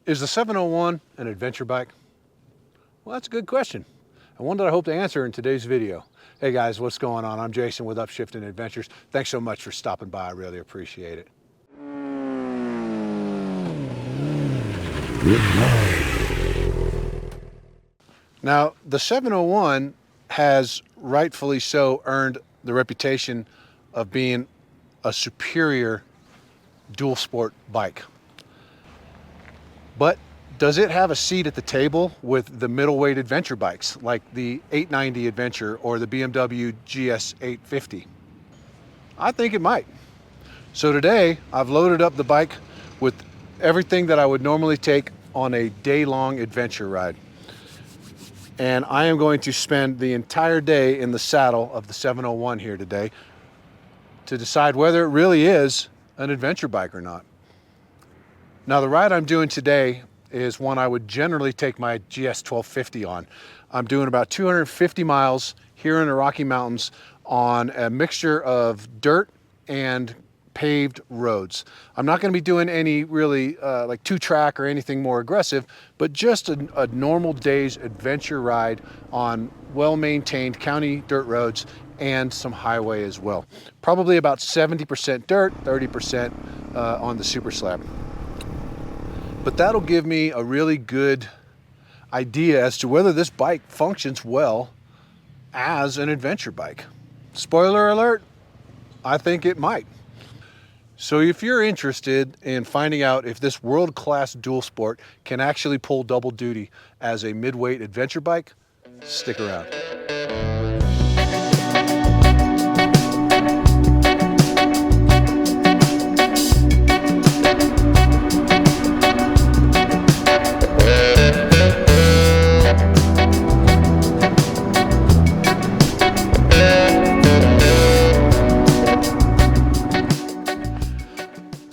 Is the 701 an adventure bike? Well, that's a good question, and one that I hope to answer in today's video. Hey guys, what's going on? I'm Jason with Upshifting Adventures. Thanks so much for stopping by. I really appreciate it. Now, the 701 has rightfully so earned the reputation of being a superior dual sport bike. But does it have a seat at the table with the middleweight adventure bikes like the 890 Adventure or the BMW GS 850? I think it might. So today I've loaded up the bike with everything that I would normally take on a day-long adventure ride. And I am going to spend the entire day in the saddle of the 701 here today to decide whether it really is an adventure bike or not. Now, the ride I'm doing today is one I would generally take my GS 1250 on. I'm doing about 250 miles here in the Rocky Mountains on a mixture of dirt and paved roads. I'm not going to be doing any really like two-track or anything more aggressive, but just a normal day's adventure ride on well-maintained county dirt roads and some highway as well. Probably about 70% dirt, 30% on the super slab. But that'll give me a really good idea as to whether this bike functions well as an adventure bike. Spoiler alert, I think it might. So if you're interested in finding out if this world-class dual sport can actually pull double duty as a mid-weight adventure bike, stick around.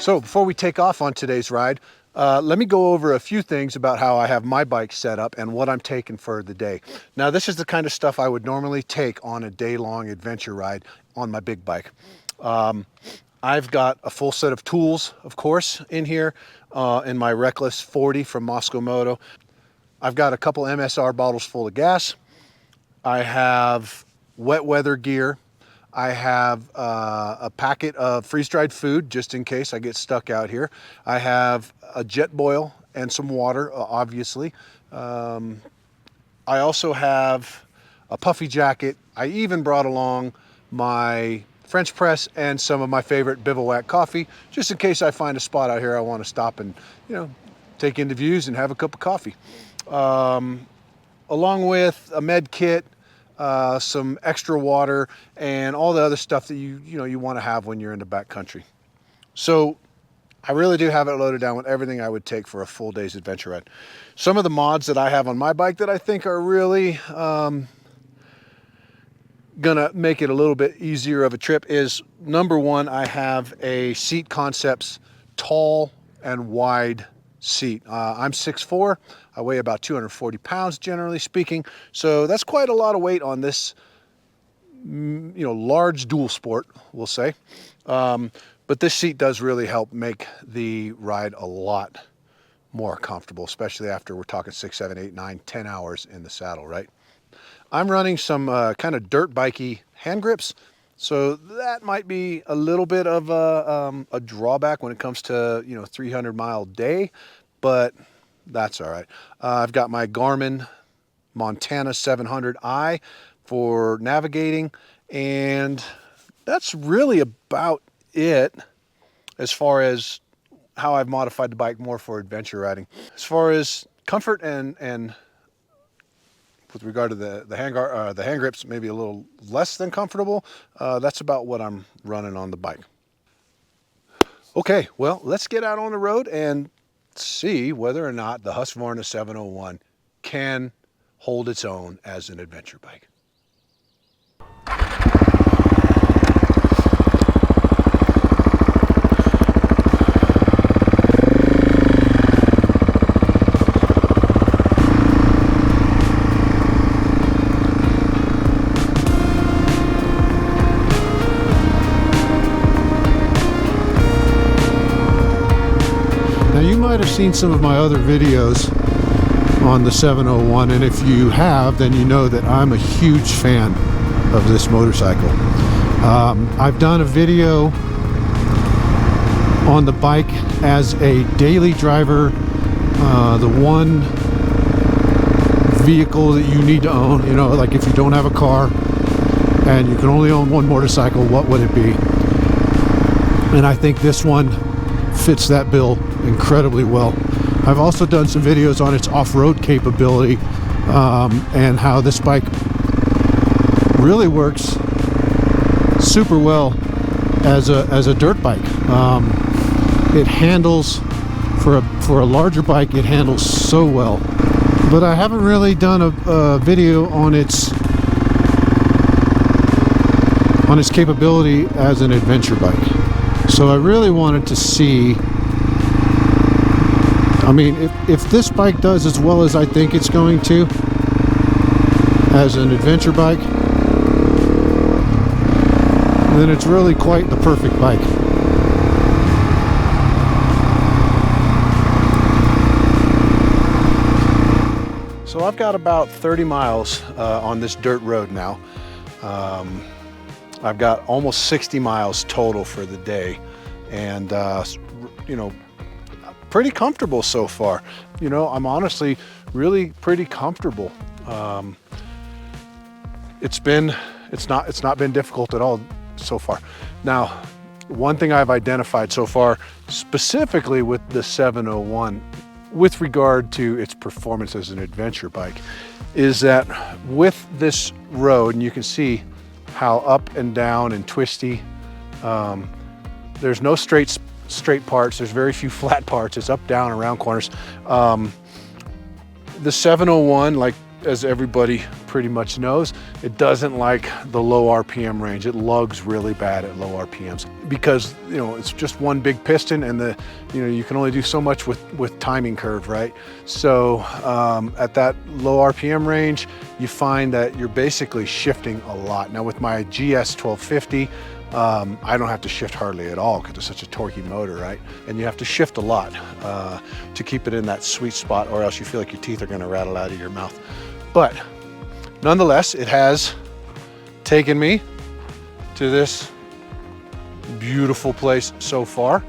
So before we take off on today's ride, let me go over a few things about how I have my bike set up and what I'm taking for the day. Now, this is the kind of stuff I would normally take on a day-long adventure ride on my big bike. I've got a full set of tools, of course, in here in my Reckless 40 from Moscow Moto. I've got a couple MSR bottles full of gas. I have wet weather gear. I have a packet of freeze-dried food just in case I get stuck out here. I have a jet boil and some water, obviously. I also have a puffy jacket. I even brought along my French press and some of my favorite bivouac coffee, just in case I find a spot out here I want to stop and, take in the views and have a cup of coffee. Along with a med kit, some extra water, and all the other stuff that you want to have when you're in the backcountry. So I really do have it loaded down with everything I would take for a full day's adventure ride. Some of the mods that I have on my bike that I think are really gonna make it a little bit easier of a trip is, number one, I have a Seat Concepts tall and wide seat. I'm 6'4", I weigh about 240 pounds generally speaking, so that's quite a lot of weight on this large dual sport, we'll say. But this seat does really help make the ride a lot more comfortable, especially after we're talking 6, 7, 8, 9, 10 hours in the saddle, right? I'm running some kind of dirt bikey hand grips, so that might be a little bit of a drawback when it comes to 300-mile day, but that's all right. I've got my Garmin Montana 700i for navigating, and that's really about it as far as how I've modified the bike more for adventure riding. As far as comfort and with regard to the hand grips, maybe a little less than comfortable. That's about what I'm running on the bike. Okay, well, let's get out on the road and see whether or not the Husqvarna 701 can hold its own as an adventure bike. might have seen some of my other videos on the 701, and if you have, then you know that I'm a huge fan of this motorcycle. I've done a video on the bike as a daily driver, the one vehicle that you need to own. You know, like if you don't have a car and you can only own one motorcycle, what would it be? And I think this one fits that bill incredibly well. I've also done some videos on its off-road capability, and how this bike really works super well as a dirt bike. It handles, for a larger bike, it handles so well. But I haven't really done a video on its capability as an adventure bike. So I really wanted to see, I mean, if this bike does as well as I think it's going to as an adventure bike, then it's really quite the perfect bike. So I've got about 30 miles on this dirt road now. I've got almost 60 miles total for the day, and you know, pretty comfortable so far. You know, I'm honestly really pretty comfortable. It's not been difficult at all so far. Now, one thing I've identified so far, specifically with the 701, with regard to its performance as an adventure bike, is that with this road, and you can see how up and down and twisty, there's no straight parts, there's very few flat parts, it's up, down, around corners. The 701, like as everybody pretty much knows, it doesn't like the low RPM range. It lugs really bad at low RPMs because, you know, it's just one big piston, and you can only do so much with timing curve, right? So at that low RPM range, you find that you're basically shifting a lot. Now with my GS 1250, I don't have to shift hardly at all because it's such a torquey motor, right? And you have to shift a lot to keep it in that sweet spot, or else you feel like your teeth are going to rattle out of your mouth. But nonetheless, it has taken me to this beautiful place so far.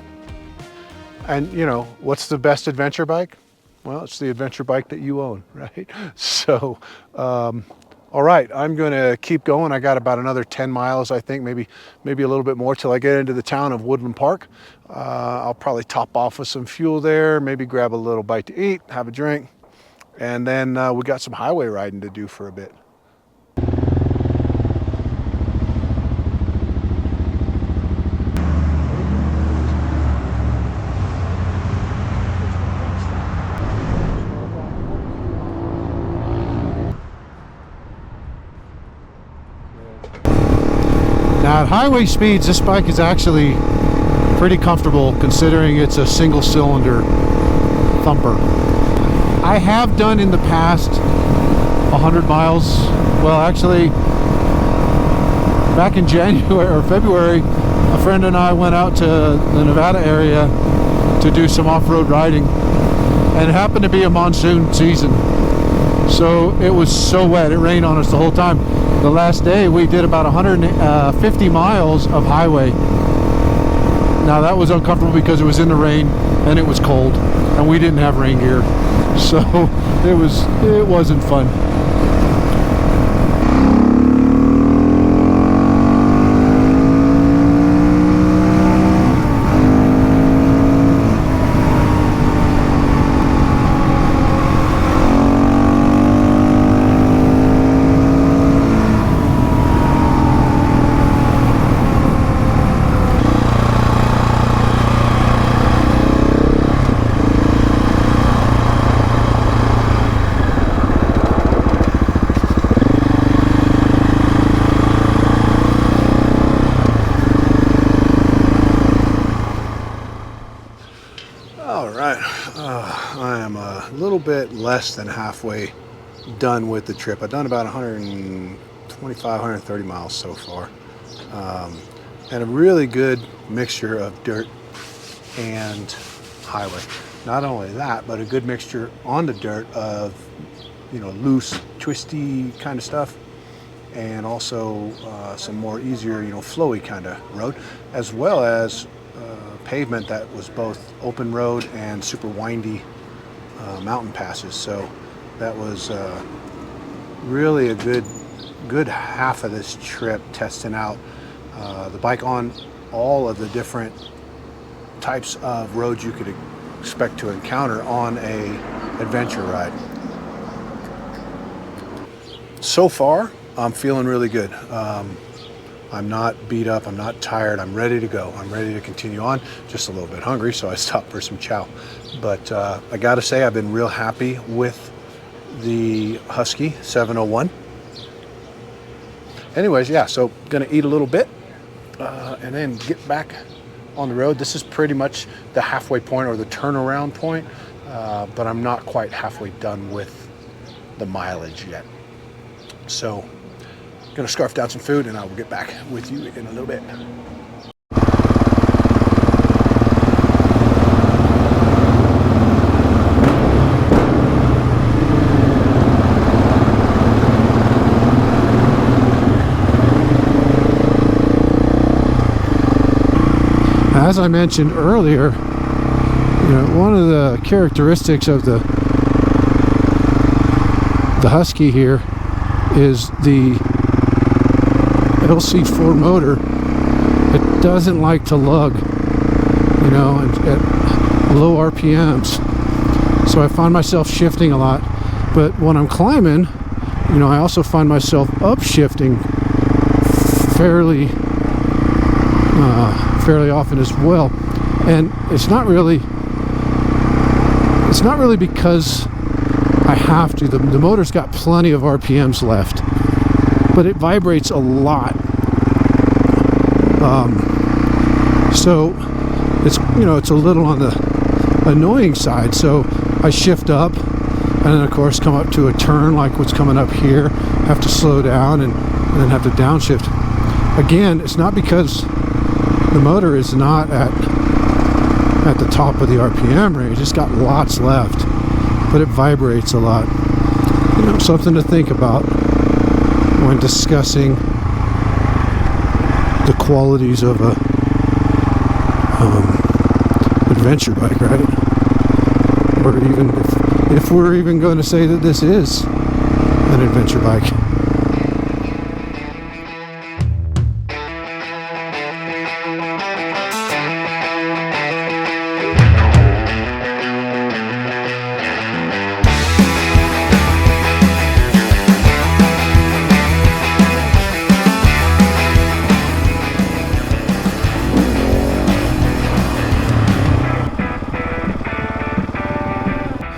And you know, what's the best adventure bike? Well, it's the adventure bike that you own, right? So, all right, I'm gonna keep going. I got about another 10 miles, I think, maybe a little bit more till I get into the town of Woodland Park. I'll probably top off with some fuel there, maybe grab a little bite to eat, have a drink, and then we got some highway riding to do for a bit. Now at highway speeds, this bike is actually pretty comfortable considering it's a single cylinder thumper. I have done in the past 100 miles. Well, actually, back in January or February, a friend and I went out to the Nevada area to do some off-road riding, and it happened to be a monsoon season. So it was so wet, it rained on us the whole time. The last day we did about 150 miles of highway. Now that was uncomfortable because it was in the rain and it was cold and we didn't have rain gear. So it wasn't fun. I am a little bit less than halfway done with the trip. I've done about 125, 130 miles so far, and a really good mixture of dirt and highway. Not only that, but a good mixture on the dirt of, you know, loose, twisty kind of stuff, and also some more easier, you know, flowy kind of road, as well as pavement that was both open road and super windy mountain passes. So that was really a good half of this trip testing out the bike on all of the different types of roads you could expect to encounter on a adventure ride. So far, I'm feeling really good. I'm not beat up, I'm not tired, I'm ready to go. I'm ready to continue on, just a little bit hungry, so I stopped for some chow. But I gotta say, I've been real happy with the Husky 701. Anyways, yeah, so gonna eat a little bit and then get back on the road. This is pretty much the halfway point or the turnaround point, but I'm not quite halfway done with the mileage yet. So I'm gonna scarf down some food and I will get back with you in a little bit. As I mentioned earlier, you know, one of the characteristics of the Husky here is the LC4 motor. It doesn't like to lug, you know, at low RPMs. So I find myself shifting a lot. But when I'm climbing, you know, I also find myself upshifting fairly often as well. And it's not really because I have to. The motor's got plenty of RPMs left, but it vibrates a lot. So it's, you know, it's a little on the annoying side. So I shift up and then of course come up to a turn like what's coming up here, have to slow down and then have to downshift. Again, it's not because the motor is not at the top of the RPM range. It's got lots left, but it vibrates a lot. You know, something to think about when discussing the qualities of a adventure bike, right? Or even if we're even going to say that this is an adventure bike.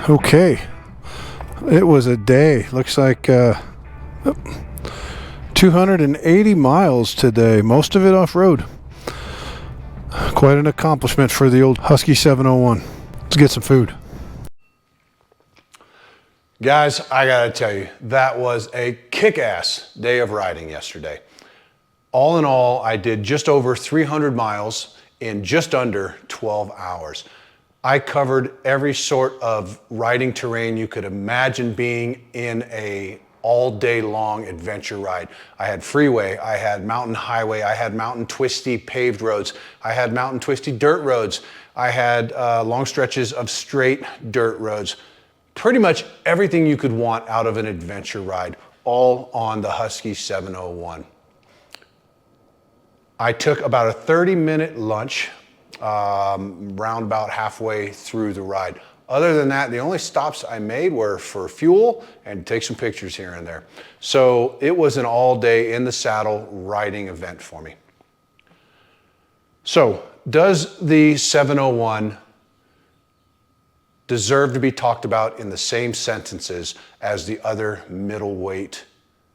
Okay, it was a day. Looks like 280 miles today, most of it off-road. Quite an accomplishment for the old Husky 701. Let's get some food. Guys, I gotta tell you, that was a kick-ass day of riding yesterday. All in all, I did just over 300 miles in just under 12 hours. I covered every sort of riding terrain you could imagine being in a all day long adventure ride. I had freeway, I had mountain highway, I had mountain twisty paved roads, I had mountain twisty dirt roads, I had long stretches of straight dirt roads. Pretty much everything you could want out of an adventure ride, all on the Husky 701. I took about a 30-minute lunch round about halfway through the ride. Other than that, the only stops I made were for fuel and take some pictures here and there. So it was an all day in the saddle riding event for me. So does the 701 deserve to be talked about in the same sentences as the other middleweight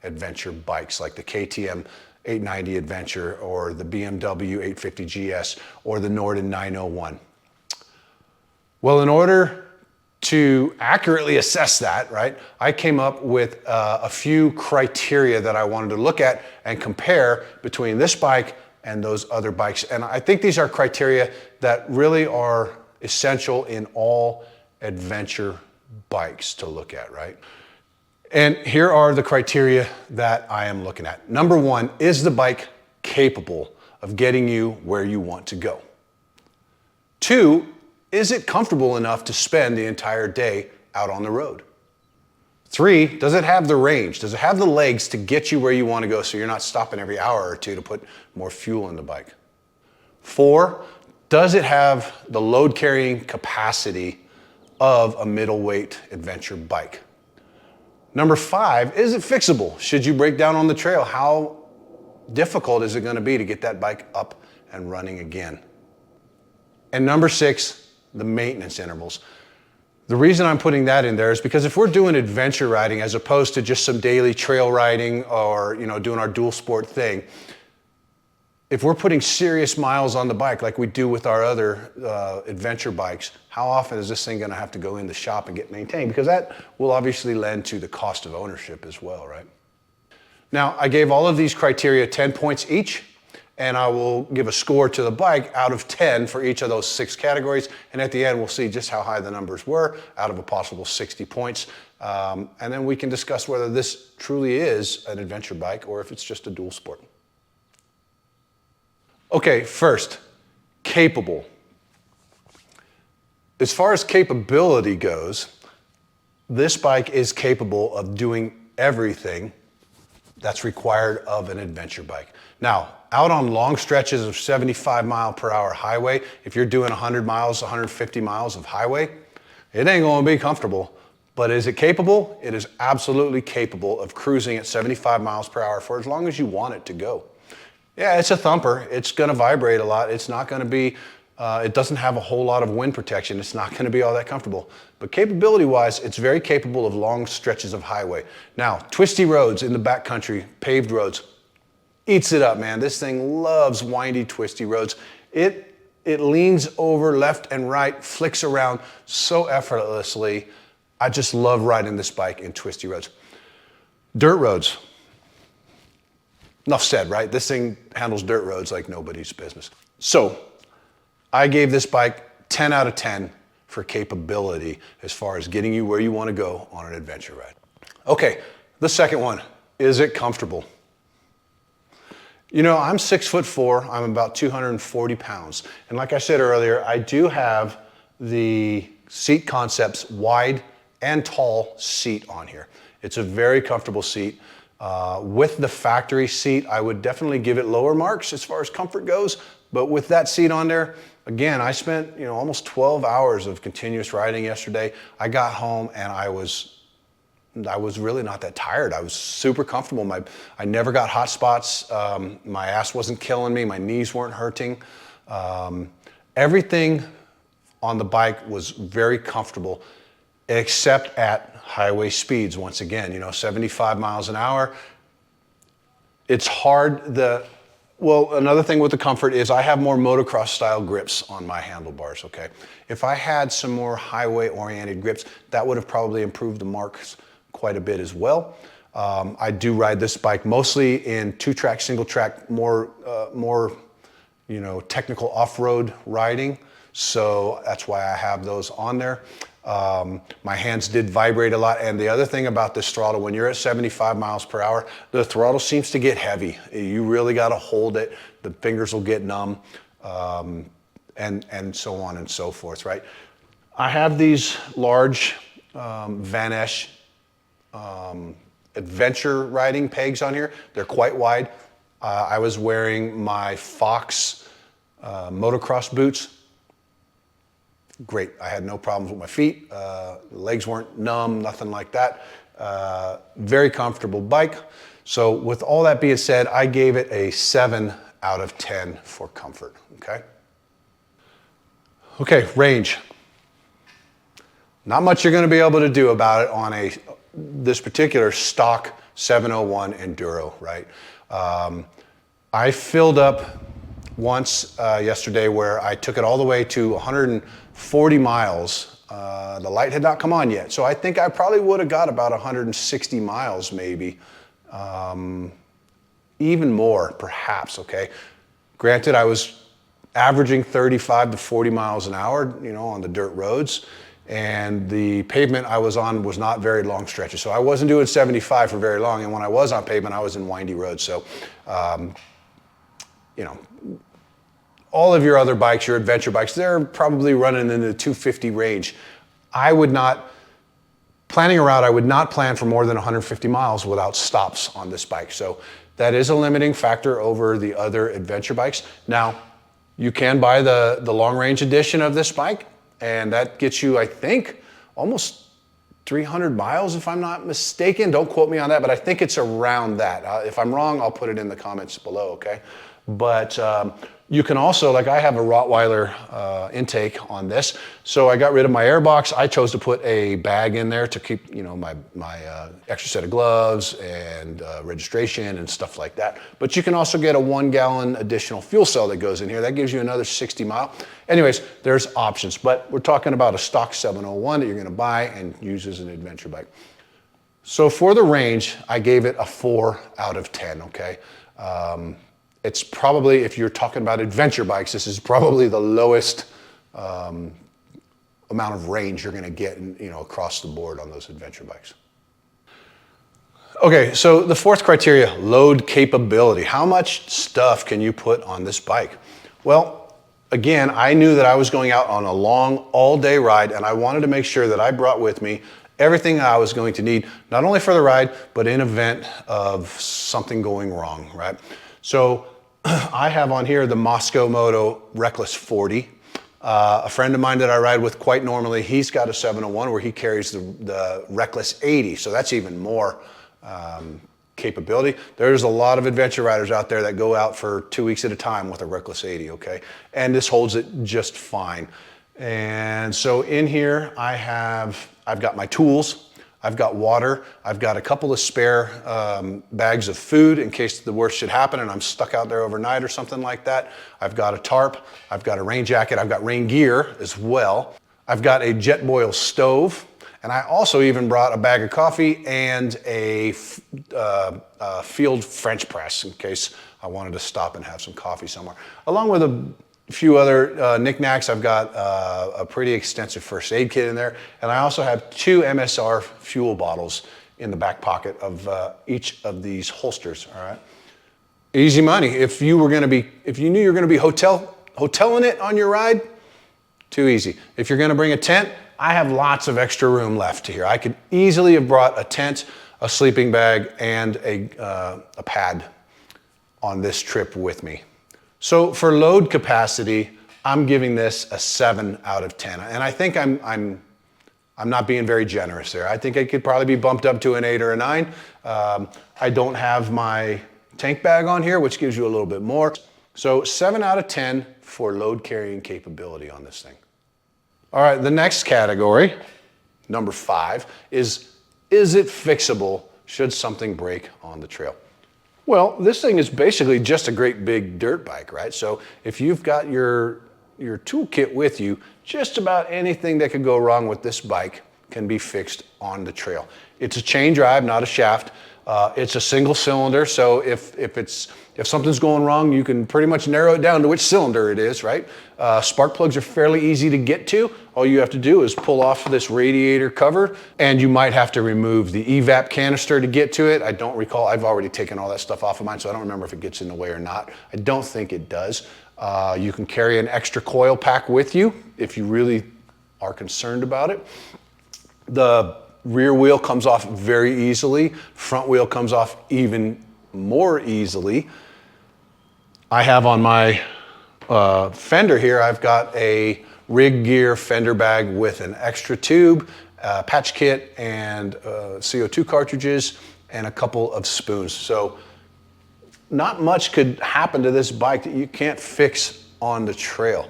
adventure bikes like the KTM 890 Adventure or the BMW 850 GS or the Norden 901? Well, in order to accurately assess that, right, I came up with a few criteria that I wanted to look at and compare between this bike and those other bikes. And I think these are criteria that really are essential in all adventure bikes to look at, right? And here are the criteria that I am looking at. Number one, is the bike capable of getting you where you want to go? Two, is it comfortable enough to spend the entire day out on the road? Three, does it have the range? Does it have the legs to get you where you want to go so you're not stopping every hour or two to put more fuel in the bike? Four, does it have the load carrying capacity of a middleweight adventure bike? Number five, is it fixable? Should you break down on the trail, how difficult is it going to be to get that bike up and running again? And number six, the maintenance intervals. The reason I'm putting that in there is because if we're doing adventure riding as opposed to just some daily trail riding or doing our dual sport thing, if we're putting serious miles on the bike like we do with our other adventure bikes, how often is this thing going to have to go in the shop and get maintained? Because that will obviously lend to the cost of ownership as well, right? Now, I gave all of these criteria 10 points each, and I will give a score to the bike out of 10 for each of those 6 categories. And at the end, we'll see just how high the numbers were out of a possible 60 points. And then we can discuss whether this truly is an adventure bike or if it's just a dual sport. Okay, first, capable. As far as capability goes, this bike is capable of doing everything that's required of an adventure bike. Now, out on long stretches of 75-mile-per-hour highway, if you're doing 100 miles, 150 miles of highway, it ain't gonna be comfortable. But is it capable? It is absolutely capable of cruising at 75 miles per hour for as long as you want it to go. Yeah, it's a thumper. It's gonna vibrate a lot. It's not gonna be, it doesn't have a whole lot of wind protection. It's not gonna be all that comfortable. But capability-wise, it's very capable of long stretches of highway. Now, twisty roads in the backcountry, paved roads, eats it up, man. This thing loves windy, twisty roads. It leans over left and right, flicks around so effortlessly. I just love riding this bike in twisty roads. Dirt roads. Enough said, right? This thing handles dirt roads like nobody's business. So I gave this bike 10 out of 10 for capability as far as getting you where you want to go on an adventure ride. Okay, the second one, is it comfortable? You know, I'm 6'4", I'm about 240 pounds. And like I said earlier, I do have the Seat Concepts wide and tall seat on here. It's a very comfortable seat. With the factory seat, I would definitely give it lower marks as far as comfort goes. But with that seat on there, again, I spent almost 12 hours of continuous riding yesterday. I got home and I was really not that tired. I was super comfortable. I never got hot spots. My ass wasn't killing me. My knees weren't hurting. Everything on the bike was very comfortable, except at highway speeds. Once again, 75 miles an hour. It's hard. Well, another thing with the comfort is I have more motocross style grips on my handlebars, okay? If I had some more highway oriented grips, that would have probably improved the marks quite a bit as well. I do ride this bike mostly in 2-track, single track, more technical off-road riding. So that's why I have those on there. My hands did vibrate a lot. And the other thing about this throttle, when you're at 75 miles per hour, the throttle seems to get heavy. You really got to hold it. The fingers will get numb, and so on and so forth, right? I have these large Van Esch adventure riding pegs on here. They're quite wide. I was wearing my Fox motocross boots. Great, I had no problems with my feet. Legs weren't numb, nothing like that. Very comfortable bike. So with all that being said, I gave it a 7 out of 10 for comfort, okay? Okay, range. Not much you're gonna be able to do about it on this particular stock 701 Enduro, right? I filled up once yesterday where I took it all the way to 140 miles. The light had not come on yet, so I think I probably would have got about 160 miles maybe, even more perhaps, okay? Granted, I was averaging 35 to 40 miles an hour, you know, on the dirt roads. And the pavement I was on was not very long stretches. So I wasn't doing 75 for very long. And when I was on pavement, I was in windy roads. So, you know, all of your other bikes, your adventure bikes, they're probably running in the 250 range. I would not, planning a route, I would not plan for more than 150 miles without stops on this bike. So that is a limiting factor over the other adventure bikes. Now, you can buy the long range edition of this bike, and that gets you, I think, almost 300 miles, if I'm not mistaken. Don't quote me on that, but I think it's around that. If I'm wrong, I'll put it in the comments below, okay? But you can also, like I have a Rottweiler intake on this, so I got rid of my airbox. I chose to put a bag in there to keep, you know, my extra set of gloves and registration and stuff like that. But you can also get a 1 gallon additional fuel cell that goes in here. That gives you another 60 mile. Anyways, there's options, but we're talking about a stock 701 that you're gonna buy and use as an adventure bike. So for the range, I gave it a 4 out of 10, okay? It's probably, if you're talking about adventure bikes, this is probably the lowest amount of range you're gonna get, you know, across the board on those adventure bikes. Okay, so the fourth criteria, load capability. How much stuff can you put on this bike? Well, again, I knew that I was going out on a long, all-day ride, and I wanted to make sure that I brought with me everything I was going to need, not only for the ride, but in event of something going wrong, right? So I have on here the Moscow Moto Reckless 40. A friend of mine that I ride with quite normally, he's got a 701 where he carries the Reckless 80. So that's even more capability. There's a lot of adventure riders out there that go out for 2 weeks at a time with a Reckless 80, okay? And this holds it just fine. And so in here I've got my tools. I've got water, I've got a couple of spare bags of food in case the worst should happen and I'm stuck out there overnight or something like that. I've got a tarp, I've got a rain jacket, I've got rain gear as well. I've got a Jetboil stove, and I also even brought a bag of coffee and a field French press in case I wanted to stop and have some coffee somewhere. Along with a few other knickknacks. I've got a pretty extensive first aid kit in there, and I also have 2 MSR fuel bottles in the back pocket of each of these holsters. All right, easy money. If you knew you were gonna be hoteling it on your ride, too easy. If you're gonna bring a tent, I have lots of extra room left here. I could easily have brought a tent, a sleeping bag, and a pad on this trip with me. So for load capacity, I'm giving this a 7 out of 10. And I think I'm not being very generous there. I think it could probably be bumped up to an 8 or a 9. I don't have my tank bag on here, which gives you a little bit more. So 7 out of 10 for load carrying capability on this thing. All right, the next category, number 5, is it fixable should something break on the trail? Well, this thing is basically just a great big dirt bike, right? So if you've got your toolkit with you, just about anything that could go wrong with this bike can be fixed on the trail. It's a chain drive, not a shaft. It's a single cylinder, so if something's going wrong, you can pretty much narrow it down to which cylinder it is, right? Spark plugs are fairly easy to get to. All you have to do is pull off this radiator cover, and you might have to remove the evap canister to get to it. I don't recall, I've already taken all that stuff off of mine, so I don't remember if it gets in the way or not. I don't think it does. You can carry an extra coil pack with you if you really are concerned about it. The rear wheel comes off very easily. Front wheel comes off even more easily. I have on my fender here, I've got a rig gear fender bag with an extra tube, patch kit, and CO2 cartridges, and a couple of spoons. So not much could happen to this bike that you can't fix on the trail.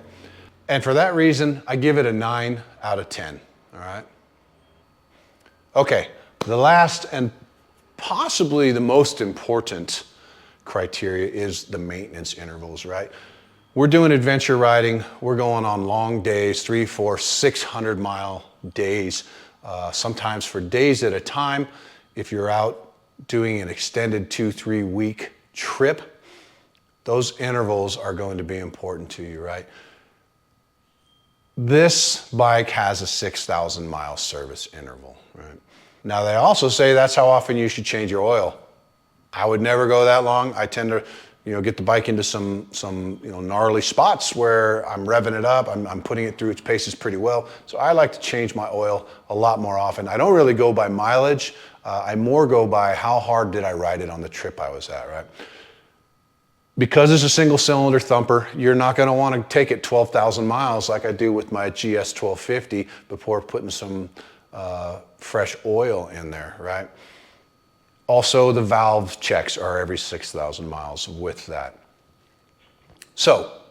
And for that reason, I give it a 9 out of 10, all right? Okay, the last and possibly the most important criteria is the maintenance intervals, right? We're doing adventure riding. We're going on long days, 300, 400, 600 mile days, sometimes for days at a time. If you're out doing an extended 2-3 week trip, those intervals are going to be important to you, right? This bike has a 6,000 mile service interval, right? Now they also say that's how often you should change your oil. I would never go that long. I tend to, get the bike into some gnarly spots where I'm revving it up. I'm putting it through its paces pretty well. So I like to change my oil a lot more often. I don't really go by mileage. I more go by how hard did I ride it on the trip I was at, right? Because it's a single cylinder thumper, you're not going to want to take it 12,000 miles like I do with my GS 1250 before putting some fresh oil in there, right? Also, the valve checks are every 6,000 miles with that. So,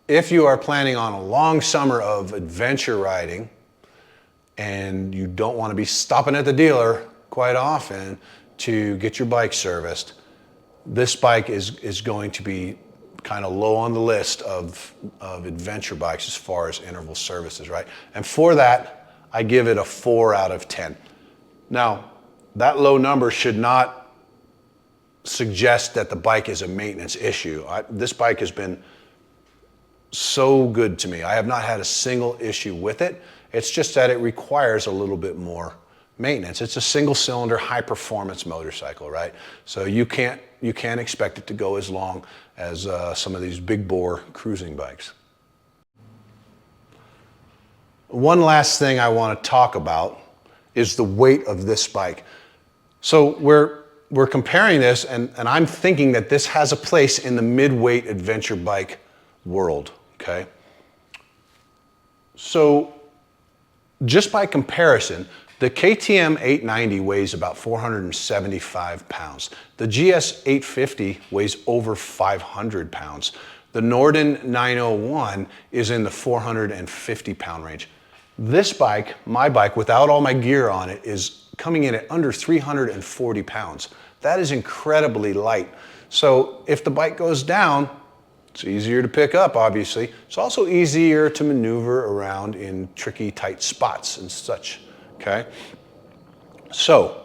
if you are planning on a long summer of adventure riding and you don't want to be stopping at the dealer quite often to get your bike serviced, this bike is going to be kind of low on the list of adventure bikes as far as interval services, right? And for that, I give it a 4 out of 10. Now, that low number should not suggest that the bike is a maintenance issue. This bike has been so good to me. I have not had a single issue with it. It's just that it requires a little bit more maintenance. It's a single cylinder, high performance motorcycle, right? So you can't expect it to go as long as some of these big bore cruising bikes. One last thing I want to talk about is the weight of this bike. So we're comparing this, and I'm thinking that this has a place in the mid-weight adventure bike world, okay? So just by comparison, the KTM 890 weighs about 475 pounds. The GS 850 weighs over 500 pounds. The Norden 901 is in the 450 pound range. This bike, my bike, without all my gear on it, is coming in at under 340 pounds. That is incredibly light. So if the bike goes down, it's easier to pick up, obviously. It's also easier to maneuver around in tricky, tight spots and such, okay? So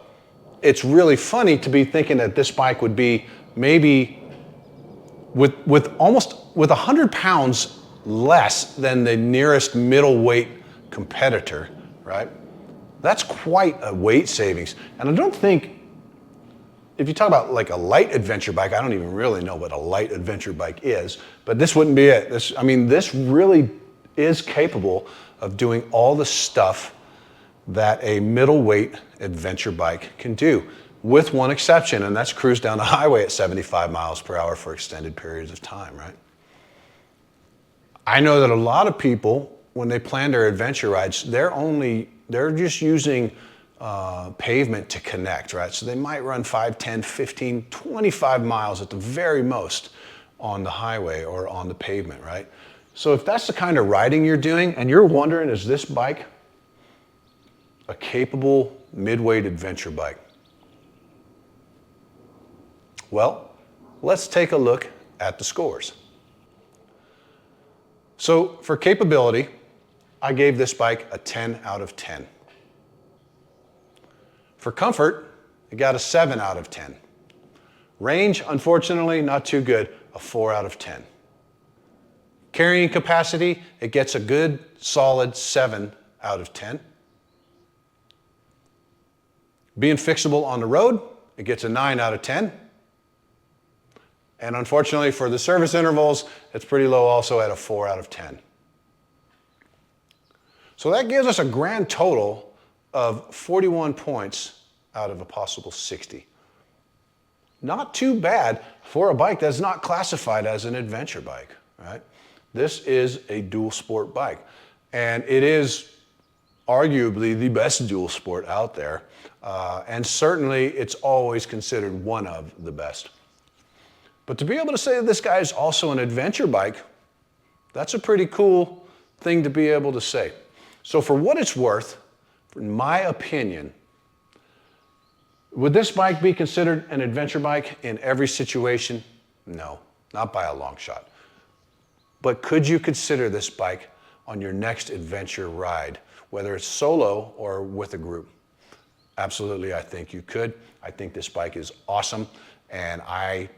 it's really funny to be thinking that this bike would be maybe with 100 pounds less than the nearest middleweight competitor, right? That's quite a weight savings. And I don't think, if you talk about like a light adventure bike, I don't even really know what a light adventure bike is, but this wouldn't be it. This really is capable of doing all the stuff that a middleweight adventure bike can do, with one exception, and that's cruise down the highway at 75 miles per hour for extended periods of time, right? I know that a lot of people, when they plan their adventure rides, they're just using pavement to connect, right? So they might run 5, 10, 15, 25 miles at the very most on the highway or on the pavement, right? So if that's the kind of riding you're doing and you're wondering, is this bike a capable mid-weight adventure bike? Well, let's take a look at the scores. So for capability, I gave this bike a 10 out of 10. For comfort, it got a 7 out of 10. Range, unfortunately, not too good, a 4 out of 10. Carrying capacity, it gets a good, solid 7 out of 10. Being fixable on the road, it gets a 9 out of 10. And unfortunately for the service intervals, it's pretty low also at a 4 out of 10. So that gives us a grand total of 41 points out of a possible 60. Not too bad for a bike that's not classified as an adventure bike, right? This is a dual sport bike, and it is arguably the best dual sport out there, and certainly it's always considered one of the best. But to be able to say that this guy is also an adventure bike, that's a pretty cool thing to be able to say. So for what it's worth, in my opinion, would this bike be considered an adventure bike in every situation? No, not by a long shot. But could you consider this bike on your next adventure ride, whether it's solo or with a group? Absolutely, I think you could. I think this bike is awesome, and I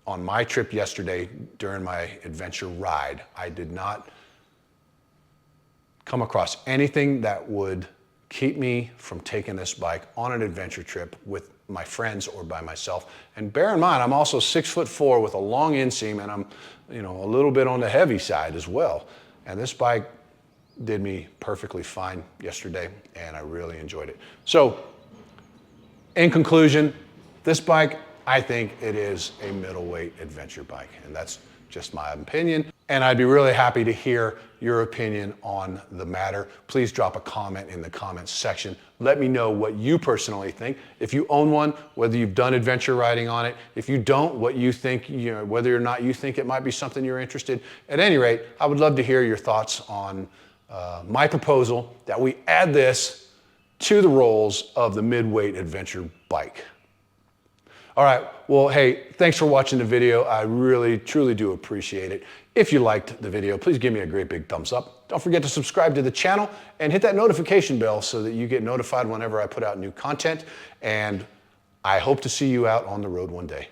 on my trip yesterday during my adventure ride, I did not come across anything that would keep me from taking this bike on an adventure trip with my friends or by myself. And bear in mind, I'm also 6'4" with a long inseam, and I'm, a little bit on the heavy side as well. And this bike did me perfectly fine yesterday, and I really enjoyed it. So, in conclusion, this bike, I think it is a middleweight adventure bike, and that's just my opinion. And I'd be really happy to hear your opinion on the matter. Please drop a comment in the comments section. Let me know what you personally think. If you own one, whether you've done adventure riding on it. If you don't, what you think, whether or not you think it might be something you're interested. At any rate, I would love to hear your thoughts on my proposal that we add this to the rolls of the midweight adventure bike. All right, well, hey, thanks for watching the video. I really, truly do appreciate it. If you liked the video, please give me a great big thumbs up. Don't forget to subscribe to the channel and hit that notification bell so that you get notified whenever I put out new content. And I hope to see you out on the road one day.